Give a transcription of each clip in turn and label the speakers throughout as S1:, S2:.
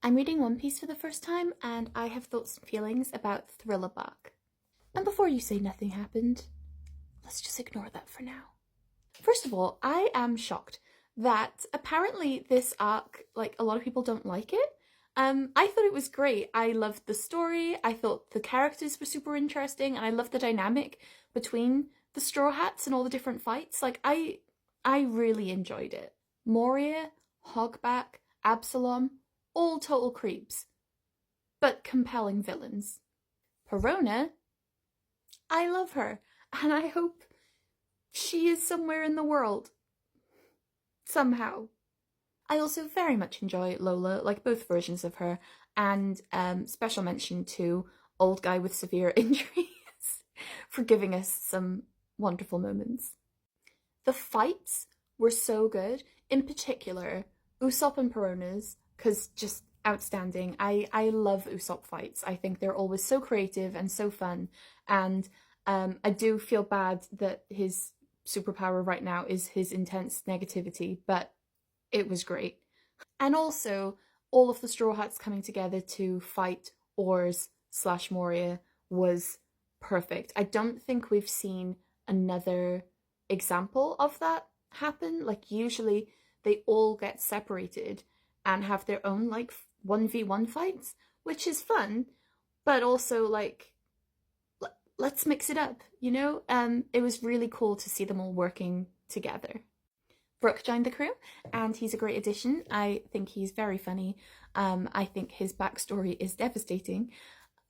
S1: I'm reading One Piece for the first time, and I have thoughts and feelings about Thriller Bark. And before you say nothing happened, let's just ignore that for now. First of all, I am shocked that apparently this arc, like, a lot of people don't like it. I thought it was great. I loved the story, I thought the characters were super interesting, and I loved the dynamic between the Straw Hats and all the different fights. I really enjoyed it. Moria, Hogback, Absalom, all total creeps, but compelling villains. Perona, I love her, and I hope she is somewhere in the world. Somehow. I also very much enjoy Lola, like both versions of her, and special mention to Old Guy with Severe Injuries for giving us some wonderful moments. The fights were so good, in particular, Usopp and Perona's, because just outstanding. I love Usopp fights. I think they're always so creative and so fun, and I do feel bad that his superpower right now is his intense negativity, but it was great. And also, all of the Straw Hats coming together to fight Oars/Moria was perfect. I don't think we've seen another example of that happen. Like, usually they all get separated and have their own, like, 1v1 fights, which is fun, but also, like, let's mix it up, you know? It was really cool to see them all working together. Brooke joined the crew, and he's a great addition. I think he's very funny. I think his backstory is devastating.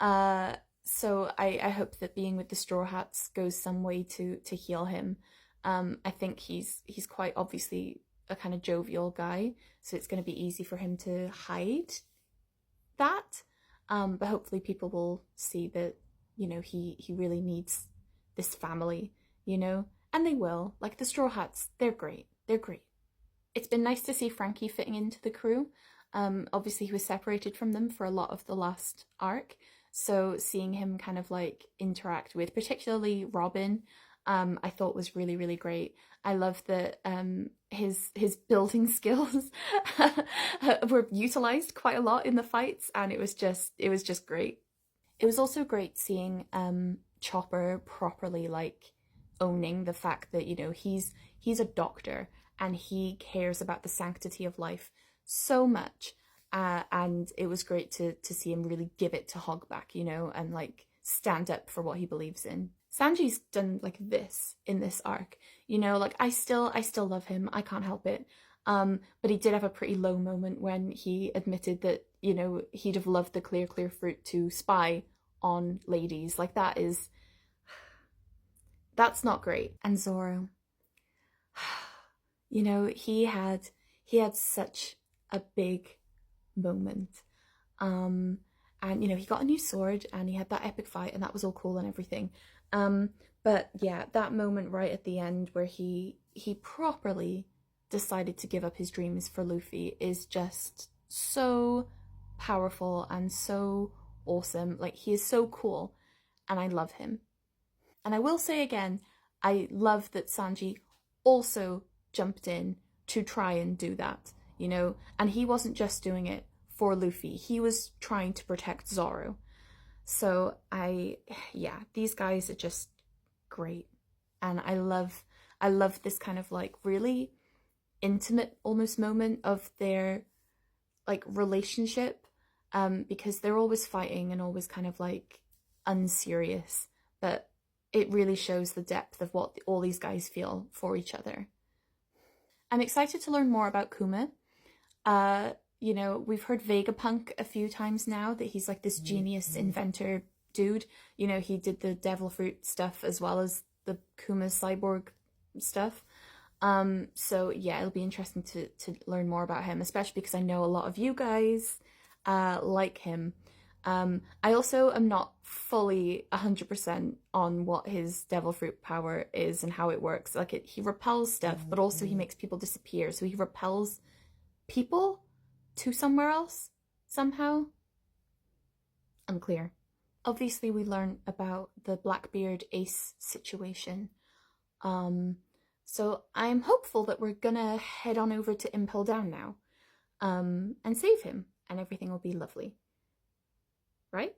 S1: So I hope that being with the Straw Hats goes some way to heal him. I think he's quite obviously a kind of jovial guy, so it's going to be easy for him to hide that. But hopefully people will see that, you know, he really needs this family, you know, and they will. Like, the Straw Hats, they're great. They're great. It's been nice to see Frankie fitting into the crew. Obviously, he was separated from them for a lot of the last arc, so seeing him kind of like interact with, particularly Robin, I thought was really, really great. I love that his building skills were utilized quite a lot in the fights, and it was just great. It was also great seeing Chopper properly like owning the fact that, you know, he's a doctor and he cares about the sanctity of life so much. And it was great to see him really give it to Hogback, you know, and like stand up for what he believes in. Sanji's done like this in this arc, you know, like I still love him. I can't help it. But he did have a pretty low moment when he admitted that, you know, he'd have loved the clear fruit to spy on ladies. Like, that's not great. And Zoro, you know, he had such a big moment. And you know, he got a new sword and he had that epic fight, and that was all cool and everything. But yeah, that moment right at the end where he properly decided to give up his dreams for Luffy is just so powerful and so awesome. Like, he is so cool, and I love him. And I will say again, I love that Sanji also jumped in to try and do that, you know, and he wasn't just doing it for Luffy, he was trying to protect Zoro. So yeah, these guys are just great. And I love this kind of like really intimate almost moment of their like relationship, because they're always fighting and always kind of like unserious, but it really shows the depth of what all these guys feel for each other. I'm excited to learn more about Kuma. You know, we've heard Vegapunk a few times now, that he's like this genius inventor dude. You know, he did the devil fruit stuff as well as the Kuma cyborg stuff. So yeah, it'll be interesting to learn more about him, especially because I know a lot of you guys like him. I also am not fully 100% on what his devil fruit power is and how it works. Like, he repels stuff, but also he makes people disappear. So he repels people to somewhere else somehow. Unclear. Obviously, we learn about the Blackbeard Ace situation. So I'm hopeful that we're gonna head on over to Impel Down now, and save him and everything will be lovely. Right?